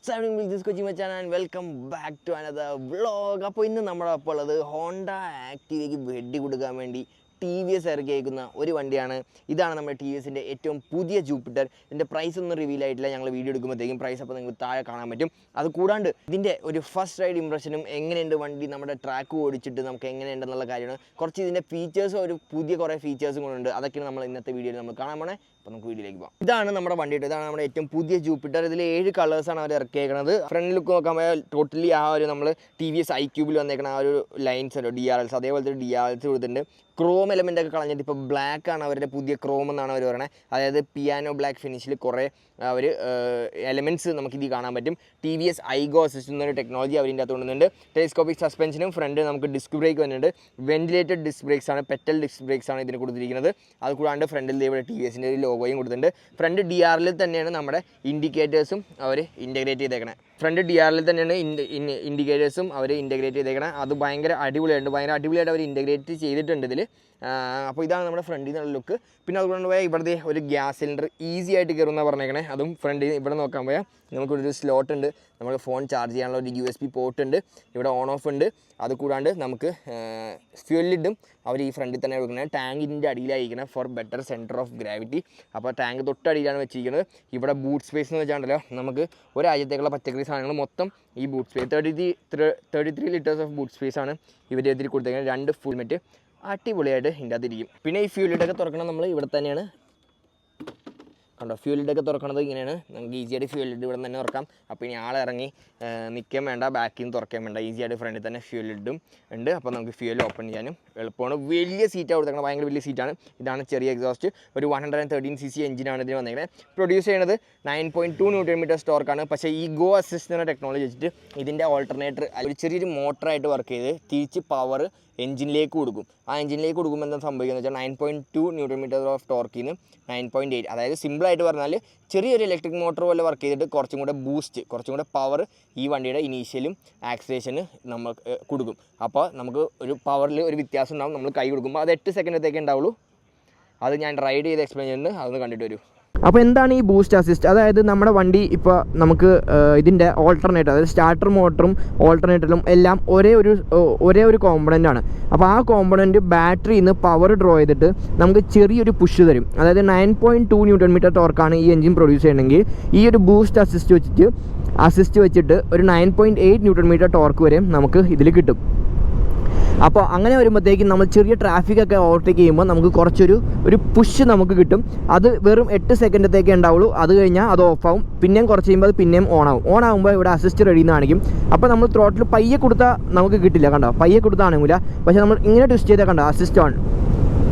What's happening with this Kochi Machan and welcome back to another vlog. അപ്പോൾ ഇന്ന് നമ്മുടെ അപ്പോൾ ഉള്ളത് ഹോണ്ട ആക്റ്റീവയ്ക്ക് വെടി കൊടുക്കാൻ വേണ്ടി ടി വി എസ് ഇറക്കിയേക്കുന്ന ഒരു വണ്ടിയാണ്. ഇതാണ് നമ്മുടെ ടി വി എസിൻ്റെ ഏറ്റവും പുതിയ ജൂപ്പിറ്റർ. ഇതിൻ്റെ പ്രൈസ് ഒന്നും റിവീൽ ആയിട്ടില്ല. ഞങ്ങൾ വീഡിയോ എടുക്കുമ്പോഴത്തേക്കും പ്രൈസ് അപ്പോൾ നിങ്ങൾക്ക് താഴെ കാണാൻ പറ്റും. അത് കൂടാണ്ട് ഇതിൻ്റെ ഒരു ഫസ്റ്റ് റൈഡ് ഇംപ്രഷനും എങ്ങനെയുണ്ട് വണ്ടി നമ്മുടെ ട്രാക്ക് ഓടിച്ചിട്ട് നമുക്ക് എങ്ങനെയുണ്ടെന്നുള്ള കാര്യമാണ്. കുറച്ച് ഇതിൻ്റെ ഫീച്ചേഴ്സും ഒരു പുതിയ കുറേ ഫീച്ചേഴ്സും കൊണ്ടുണ്ട്. അതൊക്കെയാണ് നമ്മൾ ഇന്നത്തെ വീഡിയോയിൽ നമ്മൾ കാണാൻ പോണേ. അപ്പോൾ നമുക്ക് വീഡിയോയിലേക്ക് പോകാം. ഇതാണ് നമ്മുടെ വണ്ടിയുടെ, ഇതാണ് നമ്മുടെ ഏറ്റവും പുതിയ ജൂപ്പിറ്റർ. ഇതിൽ 7 കളേഴ്സാണ് അവർ ഇറക്കിയേക്കുന്നത്. ഫ്രണ്ട് ലുക്ക് നോക്കാൻ പോയാൽ ടോട്ടലി ആ ഒരു നമ്മൾ ടി വി എസ് ഐക്യൂബിൽ വന്നേക്കുന്ന ആ ഒരു ലൈൻസ് ഉണ്ട്, DRLs, അതേപോലത്തെ DRLs കൊടുത്തിട്ടുണ്ട്. ക്രോം എലമെൻ്റ് ഒക്കെ കളഞ്ഞിട്ട് ഇപ്പോൾ ബ്ലാക്ക് ആണ് അവരുടെ പുതിയ ക്രോം എന്നാണ് അവർ പറയുന്നത്. അതായത് പിയാനോ ബ്ലാക്ക് ഫിനിഷിൽ കുറേ അവർ എലമെൻറ്റ്സ് നമുക്കിത് കാണാൻ പറ്റും. ടി വി എസ് ഐഗോ അസിസ്റ്റ് എന്നൊരു ടെക്നോളജി അവരിൻ്റെ അകത്ത് കൊണ്ടുവന്നുണ്ട്. ടെലിസ്കോപ്പിക് സസ്പെൻഷനും ഫ്രണ്ട് നമുക്ക് ഡിസ്ക് ബ്രേക്ക് വന്നിട്ടുണ്ട്. വെന്റിലേറ്റഡ് ഡിസ്ക് ബ്രേക്സ് ആണ്, പെറ്റൽ ഡിസ്ക് ബ്രേക്സ് ആണ് ഇതിന് കൊടുത്തിരിക്കുന്നത്. അത് കൂടാണ്ട് ഫ്രണ്ടിൽ ഇവിടെ ടി വി എസിൻ്റെ ഒരു ലോഗോയും കൊടുത്തിട്ടുണ്ട്. ഫ്രണ്ട് DRL തന്നെയാണ് നമ്മുടെ ഇൻഡിക്കേറ്റേഴ്സും അവർ ഇൻറ്റഗ്രേറ്റ് ചെയ്തേക്കണേ. ഫ്രണ്ട് DRL തന്നെയാണ് ഇൻഡിക്കേറ്റേഴ്സും അവർ ഇൻറ്റഗ്രേറ്റ് ചെയ്തേക്കണം. അത് ഭയങ്കര അടിപൊളിയായിട്ട് അവർ ഇൻറ്റഗ്രേറ്റ് ചെയ്തിട്ടുണ്ട് ഇതിൽ. അപ്പോൾ ഇതാണ് നമ്മുടെ ഫ്രണ്ടിൽ നിന്നുള്ള ലുക്ക്. പിന്നെ അതുകൊണ്ട് പോയാൽ ഇവിടുത്തെ ഒരു ഗ്യാസ് സിലിണ്ടർ ഈസി ആയിട്ട് കയറുമെന്നാണ് പറഞ്ഞേക്കണേ. അതും ഫ്രണ്ടിൽ ഇവിടെ നോക്കാൻ പോയാൽ നമുക്കൊരു സ്ലോട്ട് ഉണ്ട്, നമ്മൾ ഫോൺ ചാർജ് ചെയ്യാനുള്ള ഒരു USB പോർട്ട് ഉണ്ട്, ഇവിടെ ഓൺ ഓഫ് ഉണ്ട്. അത് കൂടാണ്ട് നമുക്ക് ഫ്യൂൽ ലിഡും അവർ ഈ ഫ്രണ്ടിൽ തന്നെ വെക്കുന്നത്. ടാങ്കിൻ്റെ അടിയിലായിരിക്കണം for better centre of gravity. അപ്പോൾ ടാങ്ക് തൊട്ടടിയിലാണ് വെച്ചിരിക്കുന്നത്. ഇവിടെ ബൂട്ട് സ്പേസ് എന്ന് വെച്ചാണ്ടല്ലോ നമുക്ക് ഒരാഴ്ചത്തേക്കുള്ള പച്ചക്കറി സാധനങ്ങൾ മൊത്തം ഈ boot space 33 litres of boot space ആണ് ഇവർ ഇതിൽ കൊടുത്തേക്കുന്നത്. 2 ഫുൾ മെറ്റ് അടിപൊളിയായിട്ട് ഇതിൻ്റെ അകത്തിരിക്കും. പിന്നെ ഈ ഫ്യൂൽ ലിഡൊക്കെ തുറക്കണം നമ്മൾ ഇവിടെ തന്നെയാണ് കണ്ടോ. ഫ്യൂൽ ലിഡൊക്കെ തുറക്കണത് ഇങ്ങനെയാണ്. നമുക്ക് ഈസിയായിട്ട് ഫ്യൂൽ ലിഡ് ഇവിടെ തന്നെ തുറക്കാം. അപ്പോൾ ഇനി ആളിറങ്ങി നിൽക്കാൻ വേണ്ട, ബാക്കിൽ നിന്ന് തുറക്കാൻ വേണ്ട, ഈസിയായിട്ട് ഫ്രണ്ടിൽ തന്നെ ഫ്യൂൽ ലിഡും ഉണ്ട്. അപ്പോൾ നമുക്ക് ഫ്യൂൽ ഓപ്പൺ ചെയ്യാനും എളുപ്പമാണ്. വലിയ സീറ്റാണ് കൊടുത്തേക്കണം, ഭയങ്കര വലിയ സീറ്റാണ്. ഇതാണ് ചെറിയ എക്സോസ്റ്റ്. ഒരു 113cc എഞ്ചിനാണ് ഇതിന് വന്നേക്കുന്നത്. പ്രൊഡ്യൂസ് ചെയ്യുന്നത് 9.2 Nm ടോർക്കാണ്. പക്ഷേ ഈ ഗോ അസിസ്റ്റ് എന്ന ടെക്നോളജി വെച്ചിട്ട് ഇതിൻ്റെ ഓൾട്ടർനേറ്റർ ഒരു ചെറിയൊരു മോട്ടറായിട്ട് വർക്ക് ചെയ്ത് തിരിച്ച് പവർ എഞ്ചിനിലേക്ക് കൊടുക്കും. ആ എഞ്ചിനിലേക്ക് കൊടുക്കുമ്പോൾ എന്താ സംഭവിക്കുന്നത് വെച്ചാൽ 9.2 Nm ഓഫ് ടോർക്കിൽ നിന്ന് 9.8, അതായത് സിമ്പിളായിട്ട് പറഞ്ഞാൽ ചെറിയൊരു ഇലക്ട്രിക് മോട്ടർ പോലെ വർക്ക് ചെയ്തിട്ട് കുറച്ചും കൂടെ പവർ ഈ വണ്ടിയുടെ ഇനീഷ്യലും ആക്സിലേഷന് നമുക്ക് കൊടുക്കും. അപ്പോൾ നമുക്ക് ഒരു പവറിൽ ഒരു വ്യത്യാസം ഉണ്ടാകും. നമ്മൾ കൈ കൊടുക്കുമ്പോൾ അത് 8 സെക്കൻഡത്തേക്കേ ഉണ്ടാവുള്ളൂ. അത് ഞാൻ റൈഡ് ചെയ്ത് എക്സ്പ്ലെയിൻ ചെയ്യുന്നുണ്ട്, അതൊന്ന് കണ്ടിട്ട് വരൂ. അപ്പോൾ എന്താണ് ഈ ബൂസ്റ്റ് അസിസ്റ്റ്? അതായത് നമ്മുടെ വണ്ടി ഇപ്പോൾ നമുക്ക് ഇതിൻ്റെ ഓൾട്ടർനേറ്റർ, അതായത് സ്റ്റാർട്ടർ മോട്ടറും ഓൾട്ടർനേറ്ററും എല്ലാം ഒരേ ഒരു കോമ്പണൻ്റ് ആണ്. അപ്പോൾ ആ കോമ്പണൻറ്റ് ബാറ്ററിയിൽ നിന്ന് പവർ ഡ്രോ ചെയ്തിട്ട് നമുക്ക് ചെറിയൊരു പുഷ് തരും. അതായത് 9.2 Nm ടോർക്കാണ് ഈ എഞ്ചിൻ പ്രൊഡ്യൂസ് ചെയ്യണമെങ്കിൽ ഈ ഒരു ബൂസ്റ്റ് അസിസ്റ്റ് വെച്ചിട്ട് ഒരു 9.8 Nm ടോർക്ക് വരെ നമുക്ക് ഇതിൽ കിട്ടും. അപ്പോൾ അങ്ങനെ വരുമ്പോഴത്തേക്കും നമ്മൾ ചെറിയ ട്രാഫിക്കൊക്കെ ഓവർടേക്ക് ചെയ്യുമ്പോൾ നമുക്ക് കുറച്ചൊരു പുഷ് നമുക്ക് കിട്ടും. അത് വെറും 8 സെക്കൻഡത്തേക്കേ ഉണ്ടാവുള്ളൂ. അത് കഴിഞ്ഞാൽ അത് ഓഫാവും. പിന്നെയും കുറച്ച് കഴിയുമ്പോൾ അത് പിന്നെയും ഓണാകുമ്പോൾ ഇവിടെ അസിസ്റ്റ് റെഡി എന്ന് കാണിക്കും. അപ്പോൾ നമ്മൾ ത്രോട്ടിൽ പയ്യെ കൊടുത്താൽ നമുക്ക് കിട്ടില്ല, കണ്ടോ, പയ്യെ കൊടുത്താണെങ്കില്ല. പക്ഷേ നമ്മൾ ഇങ്ങനെ ട്വിസ്റ്റ് ചെയ്താൽ കണ്ടോ അസിസ്റ്റ് ഓൺ,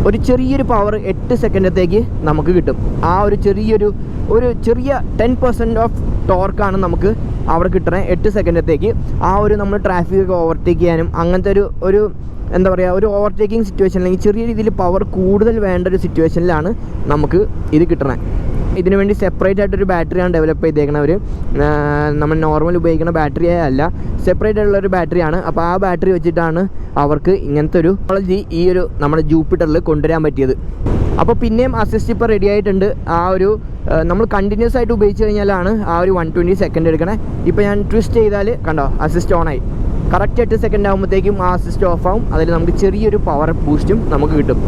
ഒരു ചെറിയൊരു പവർ 8 സെക്കൻഡത്തേക്ക് നമുക്ക് കിട്ടും. ആ ഒരു ചെറിയ 10% ഓഫ് ടോർക്കാണ് നമുക്ക് അവിടെ കിട്ടണേ 8 സെക്കൻഡത്തേക്ക്. ആ ഒരു നമ്മൾ ട്രാഫിക്കൊക്കെ ഓവർടേക്ക് ചെയ്യാനും അങ്ങനത്തെ ഒരു എന്താ പറയുക, ഒരു ഓവർടേക്കിംഗ് സിറ്റുവേഷൻ അല്ലെങ്കിൽ ചെറിയ രീതിയിൽ പവർ കൂടുതൽ വേണ്ട ഒരു സിറ്റുവേഷനിലാണ് നമുക്ക് ഇത് കിട്ടണേ. ഇതിനു വേണ്ടി സെപ്പറേറ്റ് ആയിട്ടൊരു ബാറ്ററിയാണ് ഡെവലപ്പ് ചെയ്തേക്കണവർ. നമ്മൾ നോർമൽ ഉപയോഗിക്കുന്ന ബാറ്ററി അല്ല, സെപ്പറേറ്റ് ആയിട്ടുള്ളൊരു ബാറ്ററിയാണ്. അപ്പോൾ ആ ബാറ്ററി വെച്ചിട്ടാണ് അവർക്ക് ഇങ്ങനത്തെ ഒരു ടെക്നോളജി ഈ ഒരു നമ്മുടെ ജൂപ്പിറ്ററിൽ കൊണ്ടുവരാൻ പറ്റിയത്. അപ്പോൾ പിന്നെയും അസിസ്റ്റ് ഇപ്പോൾ റെഡി ആയിട്ടുണ്ട്. ആ ഒരു നമ്മൾ കണ്ടിന്യൂസ് ആയിട്ട് ഉപയോഗിച്ച് കഴിഞ്ഞാലാണ് ആ ഒരു 120 സെക്കൻഡ് എടുക്കണേ. ഇപ്പോൾ ഞാൻ ട്വിസ്റ്റ് ചെയ്താൽ കണ്ടോ അസിസ്റ്റ് ഓണായി. കറക്റ്റ് 8 സെക്കൻഡ് ആകുമ്പോഴത്തേക്കും ആ അസിസ്റ്റ് ഓഫ് ആവും. അതിൽ നമുക്ക് ചെറിയൊരു പവർ ബൂസ്റ്റും നമുക്ക് കിട്ടും.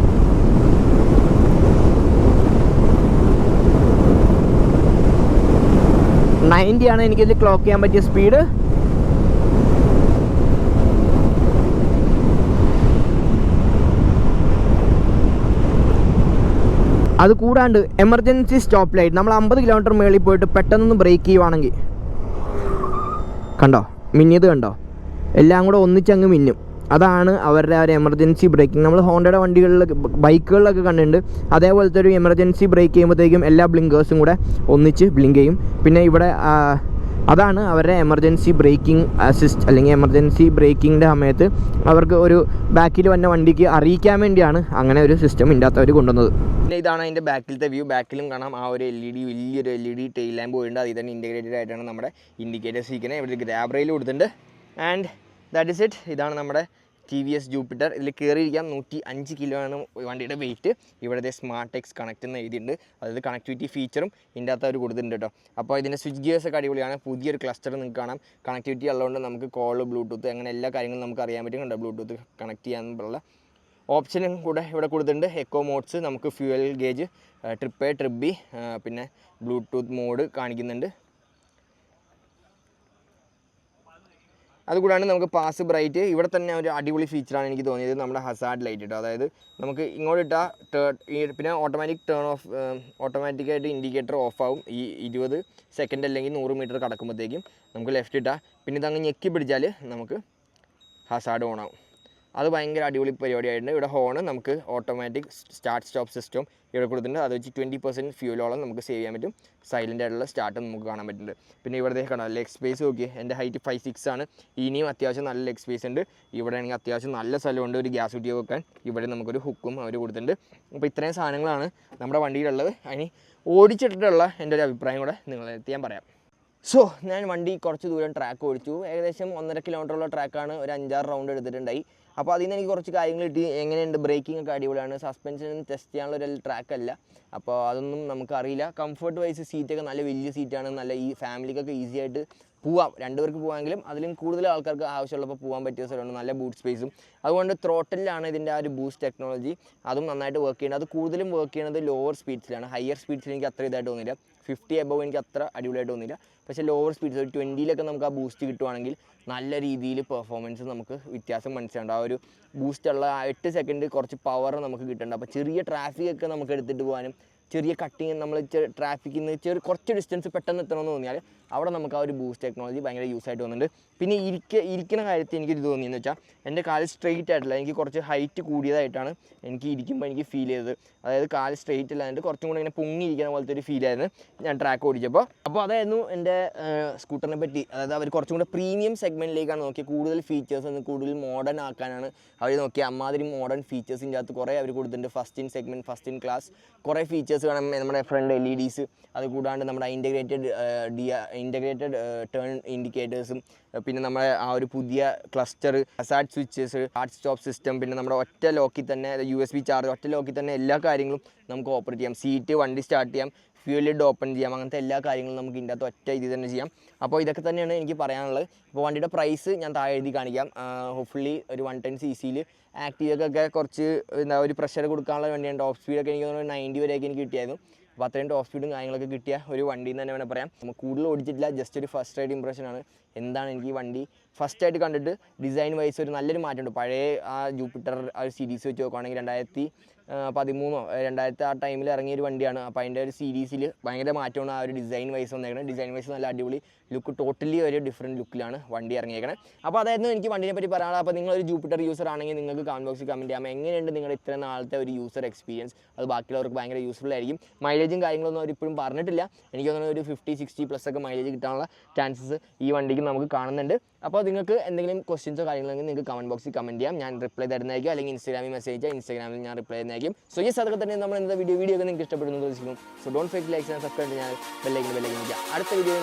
ആണ് എനിക്കിതിൽ ക്ലോക്ക് ചെയ്യാൻ പറ്റിയ സ്പീഡ്. അത് കൂടാണ്ട് എമർജൻസി സ്റ്റോപ്പ് ലൈറ്റ്, നമ്മൾ 50 കിലോമീറ്റർ മേളിൽ പോയിട്ട് പെട്ടെന്നൊന്ന് ബ്രേക്ക് ചെയ്യുവാണെങ്കിൽ കണ്ടോ മിന്നിയത് കണ്ടോ, എല്ലാം കൂടെ ഒന്നിച്ചങ്ങ് മിന്നും. അതാണ് അവരുടെ ആ ഒരു എമർജൻസി ബ്രേക്കിംഗ്. നമ്മൾ ഹോണ്ടയുടെ ബൈക്കുകളിലൊക്കെ കണ്ടിട്ടുണ്ട്. അതേപോലത്തെ ഒരു എമർജൻസി ബ്രേക്ക് ചെയ്യുമ്പോഴത്തേക്കും എല്ലാ ബ്ലിങ്കേഴ്സും കൂടെ ഒന്നിച്ച് ബ്ലിങ്ക് ചെയ്യും. പിന്നെ ഇവിടെ അതാണ് അവരുടെ എമർജൻസി ബ്രേക്കിംഗ് അസിസ്റ്റ്, അല്ലെങ്കിൽ എമർജൻസി ബ്രേക്കിങ്ങിൻ്റെ സമയത്ത് അവർക്ക് ഒരു ബാക്കിൽ വന്ന വണ്ടിക്ക് അറിയിക്കാൻ വേണ്ടിയാണ് അങ്ങനെ ഒരു സിസ്റ്റം ഇതിൻ്റെ അകത്ത് അവർ കൊണ്ടുവന്നത്. പിന്നെ ഇതാണ് അതിൻ്റെ ബാക്കിലത്തെ വ്യൂ. ബാക്കിലും കാണാം ആ ഒരു വലിയൊരു LED ടെയിൽ ലാമ്പ് പോയിട്ടുണ്ട്. അതിൽ തന്നെ ഇൻറ്റഗ്രേറ്റഡ് ആയിട്ടാണ് നമ്മുടെ ഇൻഡിക്കേറ്റേഴ്സ് ഇരിക്കുന്നത്. ഇവിടെ ഗ്രാബ് റെയിൽ കൊടുത്തിട്ടുണ്ട്. And that is it. ഇതാണ് നമ്മുടെ TVS ജൂപ്പിറ്റർ. ഇതിൽ കയറിയിരിക്കാം 105 കിലോ ആണ് വണ്ടിയുടെ വെയിറ്റ്. ഇവിടുത്തെ സ്മാർട്ട് എക്സ് കണക്റ്റ് എന്ന് എഴുതിയിട്ടുണ്ട്, അതായത് കണക്ടിവിറ്റി ഫീച്ചറും ഇതിൻ്റെ അകത്ത് അവർ കൊടുത്തിട്ടുണ്ട് കേട്ടോ. അപ്പോൾ ഇതിൻ്റെ സ്വിച്ച് ഗിയേഴ്സ് ഒക്കെ അടിപൊളിയാണ്. പുതിയൊരു ക്ലസ്റ്റർ നിങ്ങൾക്ക് കാണാം. കണക്ടിവിറ്റി ഉള്ളതുകൊണ്ട് നമുക്ക് കോള്, ബ്ലൂടൂത്ത് അങ്ങനെ എല്ലാ കാര്യങ്ങളും നമുക്ക് അറിയാൻ പറ്റും. കണ്ടോ, ബ്ലൂടൂത്ത് കണക്ട് ചെയ്യാനുള്ള ഓപ്ഷനും കൂടെ ഇവിടെ കൊടുത്തിട്ടുണ്ട്. എക്കോ മോഡ്സ്, നമുക്ക് fuel gauge, trip A, trip B, പിന്നെ ബ്ലൂടൂത്ത് മോഡ് കാണിക്കുന്നുണ്ട്. അതുകൂടാണ്ട് നമുക്ക് പാസ് ബ്രൈറ്റ്. ഇവിടെ തന്നെ ഒരു അടിപൊളി ഫീച്ചറാണ് എനിക്ക് തോന്നിയത്, നമ്മുടെ ഹസാർഡ് ലൈറ്റ് കേട്ടോ. അതായത് നമുക്ക് ഇങ്ങോട്ട് ഇട്ടാൽ പിന്നെ ഓട്ടോമാറ്റിക് ടേൺ ഓഫ്, ഓട്ടോമാറ്റിക്കായിട്ട് ഇൻഡിക്കേറ്റർ ഓഫ് ആവും ഈ 20 സെക്കൻഡ് അല്ലെങ്കിൽ 100 മീറ്റർ കടക്കുമ്പോഴത്തേക്കും. നമുക്ക് ലെഫ്റ്റ് ഇട്ടാൽ പിന്നെ ഇതങ്ങ് ഞെക്കി പിടിച്ചാൽ നമുക്ക് ഹസാർഡ് ഓൺ ആവും. അത് ഭയങ്കര അടിപൊളി പരിപാടിയായിട്ടുണ്ട്. ഇവിടെ ഹോണ് നമുക്ക് ഓട്ടോമാറ്റിക് സ്റ്റാർട്ട് സ്റ്റോപ്പ് സിസ്റ്റം ഇവിടെ കൊടുത്തിട്ടുണ്ട്. അത് വെച്ച് 20% ഫ്യൂലോളം നമുക്ക് സേവ് ചെയ്യാൻ പറ്റും. സൈലൻ്റ് ആയിട്ടുള്ള സ്റ്റാർട്ട് നമുക്ക് കാണാൻ പറ്റുന്നുണ്ട്. പിന്നെ ഇവിടത്തെ കാണാം ലെഗ് സ്പേസ് നോക്കി. എൻ്റെ ഹൈറ്റ് 5'6" ആണ്. ഇനിയും അത്യാവശ്യം നല്ല ലെഗ് സ്പേസ് ഉണ്ട്. ഇവിടെ ആണെങ്കിൽ അത്യാവശ്യം നല്ല സ്ഥലമുണ്ട് ഒരു ഗ്യാസ് കുറ്റി വെക്കാൻ. ഇവിടെ നമുക്കൊരു ഹുക്കും അവർ കൊടുത്തിട്ടുണ്ട്. അപ്പോൾ ഇത്രയും സാധനങ്ങളാണ് നമ്മുടെ വണ്ടിയിലുള്ളത്. അതിന് ഓടിച്ചിട്ടുള്ള എൻ്റെ ഒരു അഭിപ്രായം കൂടെ നിങ്ങളെത്തി ഞാൻ പറയാം. സോ ഞാൻ വണ്ടി കുറച്ച് ദൂരം ട്രാക്ക് ഓടിച്ചു. ഏകദേശം 1.5 കിലോമീറ്ററുള്ള ട്രാക്കാണ്. ഒരു 5-6 റൗണ്ട് എടുത്തിട്ടുണ്ടായി. അപ്പോൾ അതിൽ നിന്ന് എനിക്ക് കുറച്ച് കാര്യങ്ങൾ കിട്ടി. എങ്ങനെയുണ്ട്, ബ്രേക്കിംഗ് ഒക്കെ അടിപൊളിയാണ്. സസ്പെൻഷൻ ടെസ്റ്റ് ചെയ്യാനുള്ള ഒരു ട്രാക്കല്ല, അപ്പോൾ അതൊന്നും നമുക്കറിയില്ല. കംഫർട്ട് വൈസ് സീറ്റൊക്കെ നല്ല വലിയ സീറ്റാണ്. നല്ല ഈ ഫാമിലിക്കൊക്കെ ഈസി ആയിട്ട് പോവാം. 2 പേർക്ക് പോകാമെങ്കിലും അതിലും കൂടുതൽ ആൾക്കാർക്ക് ആവശ്യമുള്ളപ്പോൾ പോകാൻ പറ്റിയ സ്ഥലമാണ്. നല്ല ബൂട്ട് സ്പേസും. അതുകൊണ്ട് ത്രോട്ടലിലാണ് ഇതിൻ്റെ ആ ഒരു ബൂസ്റ്റ് ടെക്നോളജി, അതും നന്നായിട്ട് വർക്ക് ചെയ്യുന്നത്. അത് കൂടുതലും വർക്ക് ചെയ്യുന്നത് ലോവർ സ്പീഡ്സിലാണ്. ഹയർ സ്പീഡ്സിൽ എനിക്ക് അത്ര ഇതായിട്ട് തോന്നില്ല. 50 എബവ് എനിക്ക് അത്ര അടിപൊളിയായിട്ട് തോന്നില്ല. പക്ഷേ ലോവർ സ്പീഡ്സ് ഒരു 20-ലൊക്കെ നമുക്ക് ആ ബൂസ്റ്റ് കിട്ടുവാണെങ്കിൽ നല്ല രീതിയിൽ പെർഫോമൻസ് നമുക്ക് വ്യത്യാസം മനസ്സിലുണ്ട്. ആ ഒരു ബൂസ്റ്റുള്ള 8 സെക്കൻഡ് കുറച്ച് പവർ നമുക്ക് കിട്ടുന്നുണ്ട്. അപ്പോൾ ചെറിയ ട്രാഫിക്കൊക്കെ നമുക്ക് എടുത്തിട്ട് പോകാനും, ചെറിയ കട്ടിങ് നമ്മൾ ട്രാഫിക്കിൽ നിന്ന് കുറച്ച് ഡിസ്റ്റൻസ് പെട്ടെന്ന് എത്തണമെന്ന് തോന്നിയാൽ അവിടെ നമുക്ക് ആ ഒരു ബൂസ്റ്റ് ടെക്നോളജി ഭയങ്കര യൂസ് ആയിട്ട് തോന്നുന്നുണ്ട്. പിന്നെ ഇരിക്കുന്ന കാര്യത്തിൽ എനിക്കൊരു തോന്നിയെന്ന് വെച്ചാൽ എൻ്റെ കാല് സ്ട്രെയിറ്റ് ആയിട്ടില്ല. എനിക്ക് കുറച്ച് ഹൈറ്റ് കൂടിയതായിട്ടാണ് എനിക്ക് ഇരിക്കുമ്പോൾ എനിക്ക് ഫീൽ ചെയ്തത്. അതായത് കാല് സ്ട്രെയിറ്റ് അല്ലാണ്ട് കുറച്ചും കൂടെ ഇങ്ങനെ പൊങ്ങിയിരിക്കുന്ന പോലത്തെ ഒരു ഫീലായിരുന്നു ഞാൻ ട്രാക്ക് ഓടിച്ചപ്പോൾ. അപ്പോൾ അതായിരുന്നു എൻ്റെ സ്കൂട്ടറിനെ പറ്റി. അതായത് അവർ കുറച്ചും കൂടെ പ്രീമിയം സെഗ്മെൻറ്റിലേക്കാണ് നോക്കിയത്. കൂടുതൽ ഫീച്ചേഴ്സ് കൂടുതൽ മോഡേൺ ആക്കാനാണ് അവർ നോക്കിയത്. അമ്മാതിരി മോഡേൺ ഫീച്ചേഴ്സിൻ്റെ അകത്ത് കുറേ അവർ കൊടുത്തിട്ടുണ്ട്. First in segment, first in class കുറേ ഫീച്ചേഴ്സ് കാണാം. നമ്മുടെ ഫ്രണ്ട് LEDs, അതുകൂടാണ്ട് നമ്മുടെ ഇൻ്റഗ്രേറ്റഡ് ടേൺ ഇൻഡിക്കേറ്റേഴ്സും, പിന്നെ നമ്മുടെ ആ ഒരു പുതിയ cluster, Hazard switches, hard stop system, പിന്നെ നമ്മുടെ ഒറ്റ ലോക്കിൽ തന്നെ USB ചാർജ്, ഒറ്റ ലോക്കിൽ തന്നെ എല്ലാ കാര്യങ്ങളും നമുക്ക് ഓപ്പറേറ്റ് ചെയ്യാം. സീറ്റ്, വണ്ടി സ്റ്റാർട്ട് ചെയ്യാം, ഫ്യൂൽ ലിഡ് ഓപ്പൺ ചെയ്യാം, അങ്ങനത്തെ എല്ലാ കാര്യങ്ങളും നമുക്ക് ഇതിൻ്റെ അകത്ത് ഒറ്റ ഇത് തന്നെ ചെയ്യാം. അപ്പോൾ ഇതൊക്കെ തന്നെയാണ് എനിക്ക് പറയാനുള്ളത്. അപ്പോൾ വണ്ടിയുടെ പ്രൈസ് ഞാൻ താഴെ എഴുതി കാണിക്കാം. ഹോപ്പ്ഫുള്ളി ഒരു 110 cc ആക്റ്റീവൊക്കെ കുറച്ച് എന്താ ഒരു പ്രഷർ കൊടുക്കാനുള്ള വണ്ടിയാണ്. ടോപ്പ് സ്പീഡൊക്കെ എനിക്ക് തോന്നുന്നു 90 വരെയൊക്കെ എനിക്ക് കിട്ടിയായിരുന്നു. അപ്പോൾ അത്രയും ടോപ്പ് സ്പീഡും കാര്യങ്ങളൊക്കെ കിട്ടിയ ഒരു വണ്ടി എന്ന് തന്നെ വേണം പറയാം. നമ്മൾ കൂടുതൽ ഓടിച്ചിട്ടില്ല, ജസ്റ്റ് ഒരു ഫസ്റ്റ് റൈഡ് ഇംപ്രഷനാണ്. എന്താണ് എനിക്ക് ഈ വണ്ടി ഫസ്റ്റായിട്ട് കണ്ടിട്ട് ഡിസൈൻ വൈസ് ഒരു നല്ലൊരു മാറ്റമുണ്ട്. പഴയ ആ ജൂപ്പിറ്റർ ആ ഒരു സീരീസ് വെച്ച് നോക്കുകയാണെങ്കിൽ 2013 ആ ടൈമിൽ ഇറങ്ങിയ ഒരു വണ്ടിയാണ്. അപ്പോൾ അതിൻ്റെ ഒരു സീരീസിൽ ഭയങ്കര മാറ്റമാണ് ആ ഒരു ഡിസൈൻ വൈസ് വന്നേക്കുന്നത്. ഡിസൈൻ വൈസ് നല്ല അടിപൊളി ലുക്ക്, ടോട്ടലി ഒരു ഡിഫറെൻറ്റ് ലുക്കിലാണ് വണ്ടി ഇറങ്ങിയേക്കണേ. അപ്പോൾ അതായിരുന്നു എനിക്ക് വണ്ടിനെ പറ്റി പറയാനുള്ളത്. അപ്പോൾ നിങ്ങളൊരു ജൂപ്പിറ്റർ യൂസർ ആണെങ്കിൽ നിങ്ങൾക്ക് കമൻറ്റ് ബോക്സിൽ കമൻറ്റ് ചെയ്യാം എങ്ങനെയുണ്ട് നിങ്ങളുടെ ഇത്ര നാളത്തെ ഒരു യൂസർ എക്സ്പീരിയൻസ്. അത് ബാക്കിയുള്ളവർക്ക് ഭയങ്കര യൂസ്ഫുൾ ആയിരിക്കും. മൈലേജും കാര്യങ്ങളൊന്നും അവർ ഇപ്പോഴും പറഞ്ഞിട്ടില്ല. എനിക്ക് തോന്നുന്നു ഒരു 50-60+ ഒക്കെ മൈലേജ് കിട്ടാനുള്ള ചാൻസസ് ഈ വണ്ടിക്ക് നമുക്ക് കാണുന്നുണ്ട്. അപ്പോൾ നിങ്ങൾക്ക് എന്തെങ്കിലും ക്വസ്റ്റ്യൻസോ കാര്യങ്ങളെങ്കിൽ നിങ്ങൾക്ക് കമൻറ്റ് ബോക്സിൽ കമൻറ്റ് ചെയ്യാം. ഞാൻ റിപ്ലൈ തരുന്നതായിരിക്കും. അല്ലെങ്കിൽ ഇൻസ്റ്റാഗ്രാമിൽ മെസ്സേജ് ചെയ്യാം, ഇൻസ്റ്റാഗ്രാമിൽ ഞാൻ റിപ്ലൈ തരുന്നതായിരിക്കും. സോ യെസ്, അതൊക്കെ തന്നെ നമ്മൾ ഇന്നത്തെ വീഡിയോ ഒക്കെ നിങ്ങൾക്ക് ഇഷ്ടപ്പെടുന്നു പ്രതീക്ഷിക്കും. So don't forget likes and subscribe. ഞാൻ ബെല്ലൈക്കൻ അടുത്ത വീഡിയോ